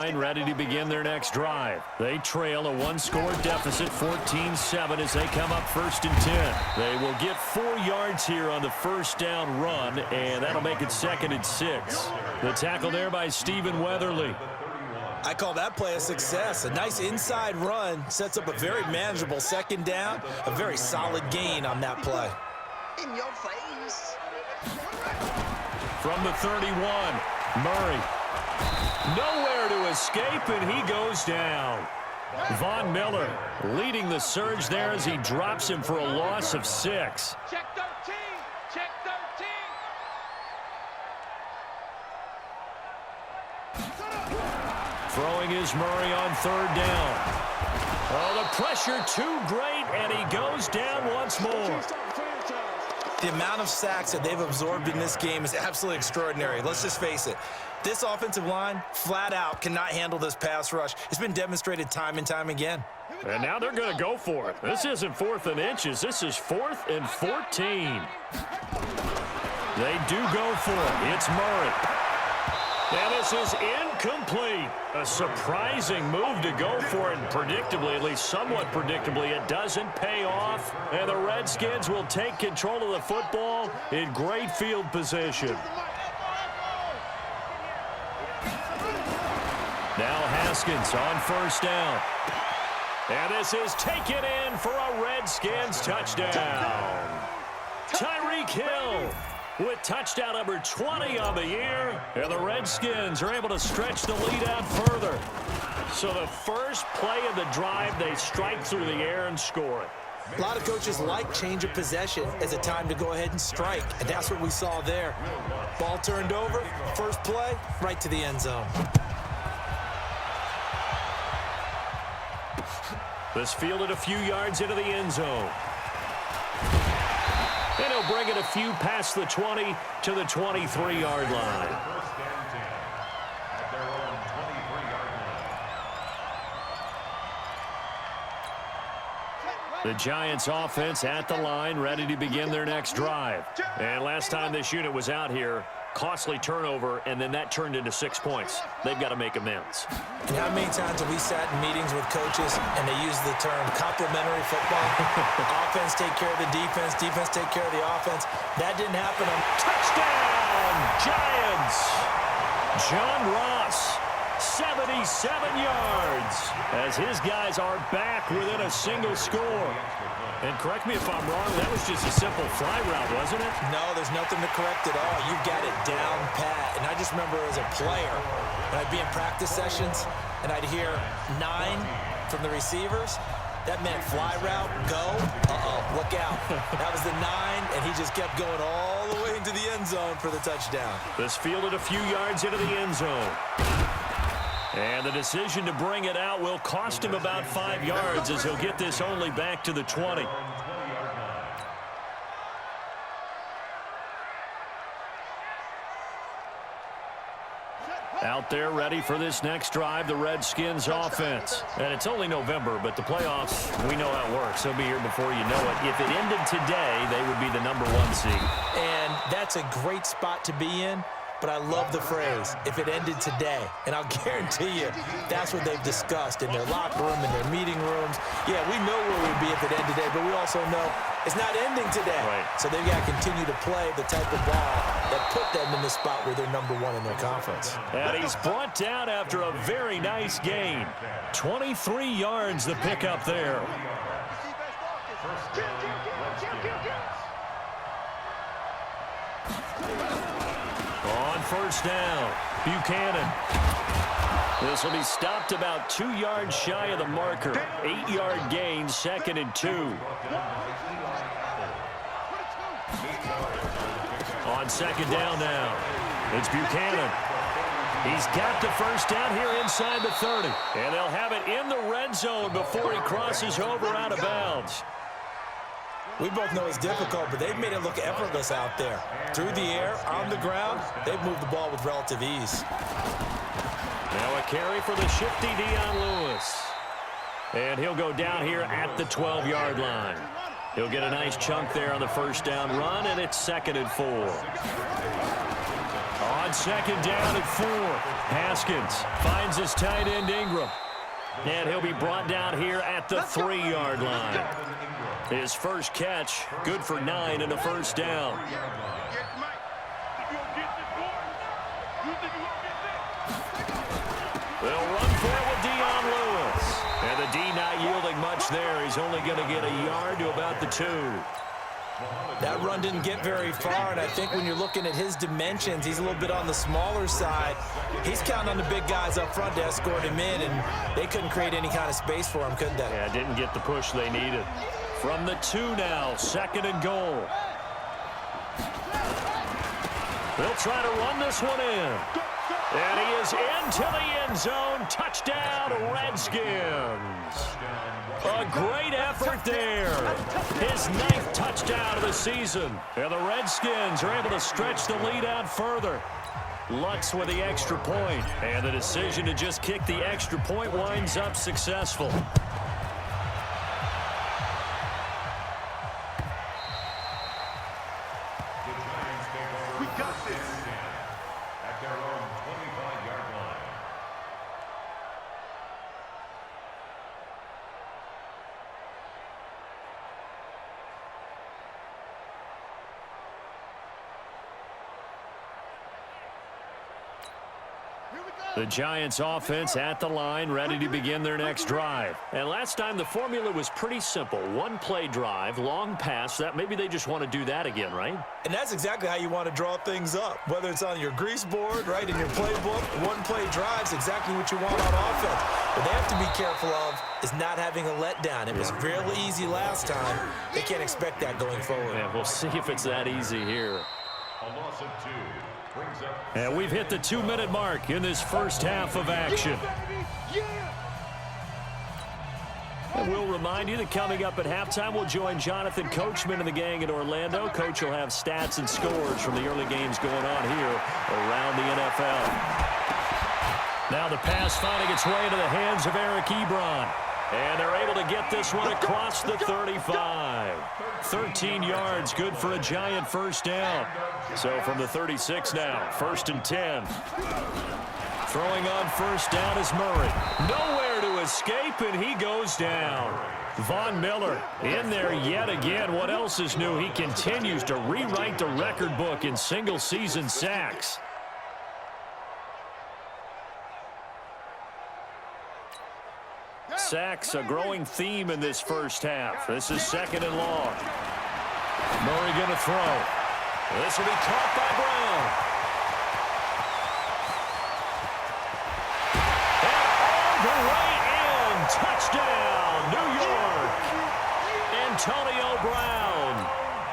Ready to begin their next drive. They trail a one-score deficit, 14-7, as they come up 1st and 10. They will get 4 yards here on the first down run, and that'll make it 2nd and 6. The tackle there by Stephen Weatherly. I call that play a success. A nice inside run sets up a very manageable 2nd down. A very solid gain on that play. In your face. From the 31, Murray. Nowhere to escape, and he goes down. Von Miller leading the surge there as he drops him for a loss of 6. Check 13. Check 13. Throwing is Murray on 3rd down. Oh, the pressure too great, and he goes down once more. The amount of sacks that they've absorbed in this game is absolutely extraordinary. Let's just face it. This offensive line, flat out, cannot handle this pass rush. It's been demonstrated time and time again. And now they're going to go for it. This isn't 4th and inches. This is 4th and 14. They do go for it. It's Murray. And this is incomplete. A surprising move to go for it, and predictably, at least somewhat predictably, it doesn't pay off. And the Redskins will take control of the football in great field position. Now Haskins on 1st down. And this is taken in for a Redskins touchdown. Tyreek Hill with touchdown number 20 on the year. And the Redskins are able to stretch the lead out further. So the first play of the drive, they strike through the air and score it. A lot of coaches like change of possession as a time to go ahead and strike, and that's what we saw there. Ball turned over, first play, right to the end zone. This fielded a few yards into the end zone. And he'll bring it a few past the 20 to the 23-yard line. The Giants offense at the line, ready to begin their next drive. And last time this unit was out here, costly turnover, and then that turned into 6 points. They've got to make amends. And how many times have we sat in meetings with coaches and they use the term complementary football? Offense take care of the defense, defense take care of the offense. That didn't happen on touchdown, Giants! John Ross, 77 yards, as his guys are back within a single score. And correct me if I'm wrong, that was just a simple fly route, wasn't it? No, there's nothing to correct at all. You've got it down pat. And I just remember as a player, when I'd be in practice sessions, and I'd hear 9 from the receivers. That meant fly route, go, look out. That was the 9, and he just kept going all the way into the end zone for the touchdown. This fielded a few yards into the end zone. And the decision to bring it out will cost him about 5 yards as he'll get this only back to the 20. Out there ready for this next drive, the Redskins offense. And it's only November, but the playoffs, we know how it works. They'll be here before you know it. If it ended today, they would be the #1 seed. And that's a great spot to be in. But I love the phrase, if it ended today. And I'll guarantee you, that's what they've discussed in their locker room, in their meeting rooms. Yeah, we know where we'd be if it ended today, but we also know it's not ending today. Right. So they've got to continue to play the type of ball that put them in the spot where they're #1 in their conference. And he's brought down after a very nice gain. 23 yards the pickup there. On first down, Buchanan. This will be stopped about 2 yards shy of the marker. 8-yard gain, 2nd and 2. On 2nd down now, it's Buchanan. He's got the first down here inside the 30. And they'll have it in the red zone before he crosses over out of bounds. We both know it's difficult, but they've made it look effortless out there. Through the air, on the ground, they've moved the ball with relative ease. Now a carry for the shifty Dion Lewis. And he'll go down here at the 12-yard line. He'll get a nice chunk there on the first down run, and it's 2nd and 4. On on second down at 4. Haskins finds his tight end Ingram. And he'll be brought down here at the 3-yard line. His first catch, good for 9 and a first down. They'll run for it with Dion Lewis. And the D not yielding much there. He's only going to get a yard to about the 2. That run didn't get very far, and I think when you're looking at his dimensions, he's a little bit on the smaller side. He's counting on the big guys up front to escort him in, and they couldn't create any kind of space for him, could they? Yeah, didn't get the push they needed. From the 2 now, 2nd and goal. They'll try to run this one in. And he is into the end zone. Touchdown, Redskins. A great effort there. His 9th touchdown of the season. And the Redskins are able to stretch the lead out further. Lutz with the extra point. And the decision to just kick the extra point winds up successful. We got this. At their own 25-yard line. The Giants offense at the line, ready to begin their next drive. And last time the formula was pretty simple. 1-play drive, long pass. That maybe they just want to do that again, right? And that's exactly how you want to draw things up. Whether it's on your grease board, right, in your playbook, 1-play drive's exactly what you want on offense. What they have to be careful of is not having a letdown. It was real easy last time. They can't expect that going forward. And we'll see if it's that easy here. A loss of 2. And we've hit the 2-minute mark in this first half of action. And we'll remind you that coming up at halftime, we'll join Jonathan Coachman and the gang in Orlando. Coach will have stats and scores from the early games going on here around the NFL. Now the pass finding its way into the hands of Eric Ebron. And they're able to get this one across the 35. 13 yards, good for a Giant first down. So from the 36 now, 1st and 10. Throwing on first down is Murray. Nowhere to escape, and he goes down. Von Miller in there yet again. What else is new? He continues to rewrite the record book in single-season sacks. Sacks, a growing theme in this first half. This is 2nd and long. Murray going to throw. This will be caught by Brown. And all the way in. Touchdown, New York. Antonio Brown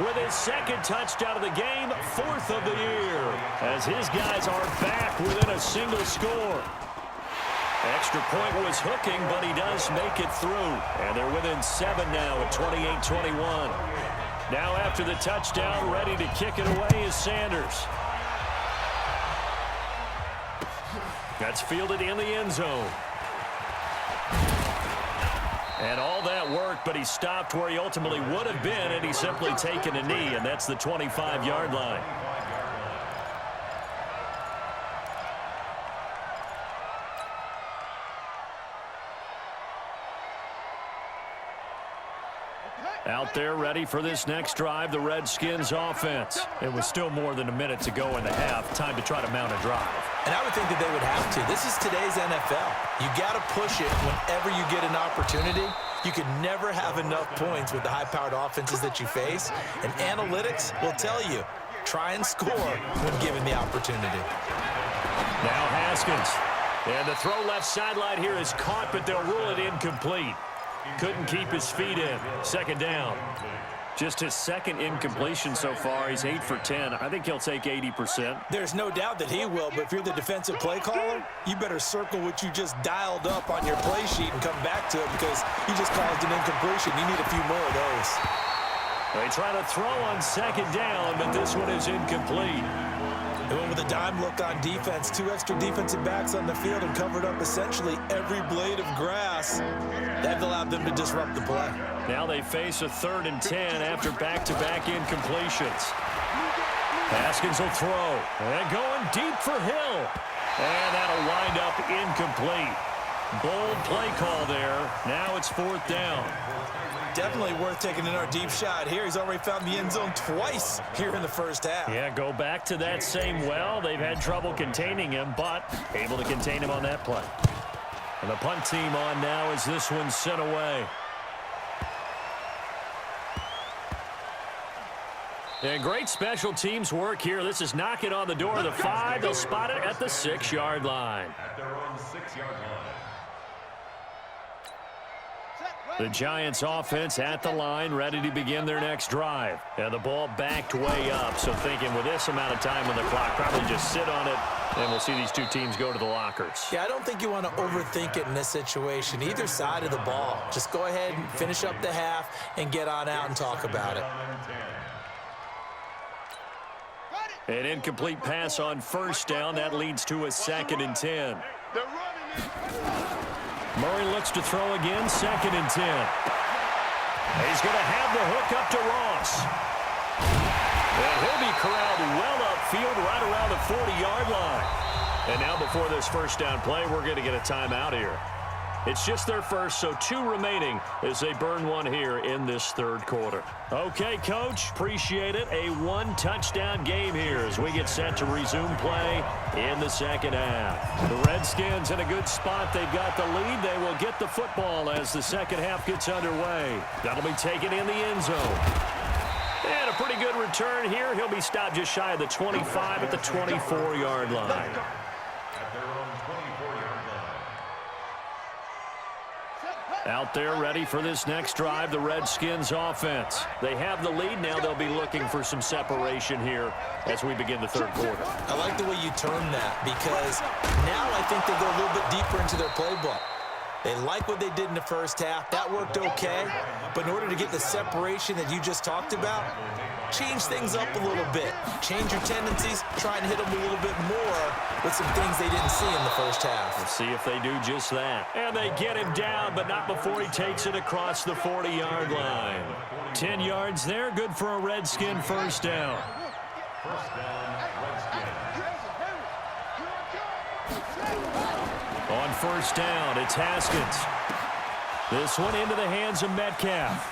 with his 2nd touchdown of the game, 4th of the year, as his guys are back within a single score. Extra point was hooking, but he does make it through. And they're within 7 now at 28-21. Now after the touchdown, ready to kick it away is Sanders. That's fielded in the end zone. And all that worked, but he stopped where he ultimately would have been, and he's simply taken a knee, and that's the 25-yard line. Out there ready for this next drive, the Redskins offense. It was still more than a minute to go in the half. Time to try to mount a drive. And I would think that they would have to. This is today's NFL. You got to push it whenever you get an opportunity. You can never have enough points with the high-powered offenses that you face. And analytics will tell you, try and score when given the opportunity. Now Haskins. And the throw left sideline here is caught, but they'll rule it incomplete. Couldn't keep his feet in. 2nd down. Just his 2nd incompletion so far. He's 8 for 10. I think he'll take 80%. There's no doubt that he will, but if you're the defensive play caller, you better circle what you just dialed up on your play sheet and come back to it because you just caused an incompletion. You need a few more of those. They try to throw on 2nd down, but this one is incomplete. They went with a dime look on defense. 2 extra defensive backs on the field and covered up essentially every blade of grass. That allowed them to disrupt the play. Now they face a 3rd and 10 after back-to-back incompletions. Haskins will throw. And going deep for Hill. And that'll wind up incomplete. Bold play call there. Now it's 4th down. Definitely worth taking another deep shot here. He's already found the end zone twice here in the first half. Yeah, go back to that same well. They've had trouble containing him, but able to contain him on that play. And the punt team on now as this one's sent away. And great special teams work here. This is knocking on the door of the 5. They'll spot it at the 6-yard line. At their own 6-yard line. The Giants offense at the line, ready to begin their next drive. And the ball backed way up, so thinking with this amount of time on the clock, probably just sit on it, and we'll see these two teams go to the lockers. Yeah, I don't think you want to overthink it in this situation. Either side of the ball. Just go ahead and finish up the half and get on out and talk about it. An incomplete pass on 1st down. That leads to a 2nd and 10. Murray looks to throw again, 2nd and 10. He's going to have the hook up to Ross. And he'll be corralled well upfield right around the 40-yard line. And now before this 1st down play, we're going to get a timeout here. It's just their first, so 2 remaining as they burn one here in this 3rd quarter. Okay, Coach, appreciate it. A 1-touchdown game here as we get set to resume play in the 2nd half. The Redskins in a good spot. They've got the lead. They will get the football as the 2nd half gets underway. That'll be taken in the end zone. And a pretty good return here. He'll be stopped just shy of the 25 at the 24-yard line. At their own 24-yard line. Out there ready for this next drive, the Redskins offense. They have the lead. Now they'll be looking for some separation here as we begin the 3rd quarter. I like the way you term that because now I think they go a little bit deeper into their playbook. They like what they did in the first half. That worked okay. But in order to get the separation that you just talked about, change things up a little bit. Change your tendencies. Try and hit them a little bit more with some things they didn't see in the first half. We'll see if they do just that. And they get him down, but not before he takes it across the 40-yard line. 10 yards there. Good for a Redskin 1st down. 1st down, Redskins. On 1st down, it's Haskins. This one into the hands of Metcalf.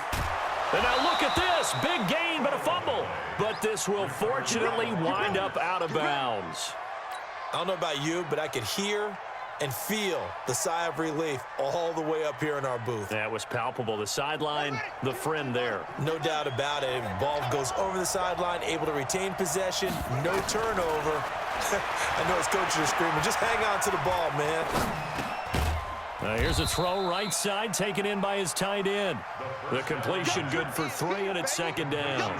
And now look at this. Big gain, but a fumble. But this will fortunately wind up out of bounds. I don't know about you, but I could hear and feel the sigh of relief all the way up here in our booth. That was palpable. The sideline, the friend there. No doubt about it. The ball goes over the sideline, able to retain possession, no turnover. I know his coaches are screaming, just hang on to the ball, man. Here's a throw right side, taken in by his tight end. The completion good for 3, and it's 2nd down.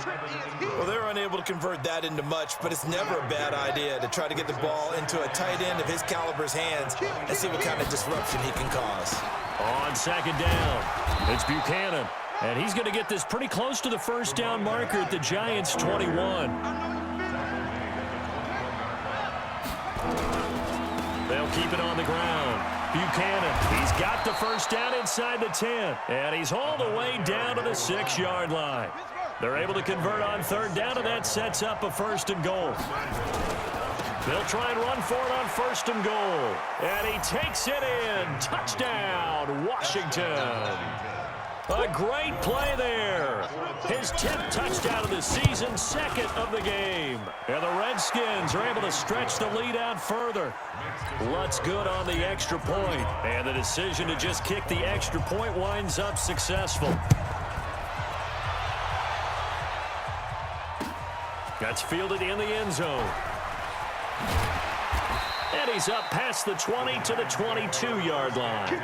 Well, they're unable to convert that into much, but it's never a bad idea to try to get the ball into a tight end of his caliber's hands and see what kind of disruption he can cause. On 2nd down, it's Buchanan. And he's going to get this pretty close to the 1st down marker at the Giants' 21. They'll keep it on the ground. Buchanan, he's got the 1st down inside the 10. And he's all the way down to the 6-yard line. They're able to convert on 3rd down, and that sets up a 1st and goal. They'll try and run for it on 1st and goal. And he takes it in. Touchdown, Washington. A great play there. His 10th touchdown of the season, 2nd of the game. And the Redskins are able to stretch the lead out further. Lutz good on the extra point. And the decision to just kick the extra point winds up successful. That's fielded in the end zone. And he's up past the 20 to the 22-yard line.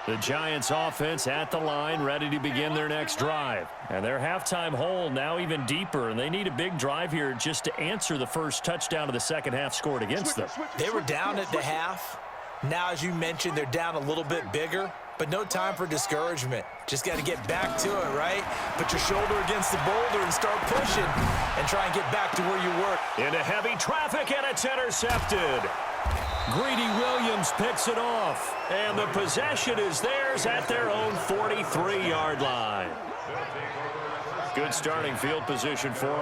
The Giants offense at the line, ready to begin their next drive. And their halftime hole now even deeper, and they need a big drive here just to answer the first touchdown of the 2nd half scored against them. They were down at the half. Now, as you mentioned, they're down a little bit bigger, but no time for discouragement. Just got to get back to it, right? Put your shoulder against the boulder and start pushing and try and get back to where you were. Into heavy traffic, and it's intercepted. Greedy Williams picks it off. And the possession is theirs at their own 43-yard line. Good starting field position for him.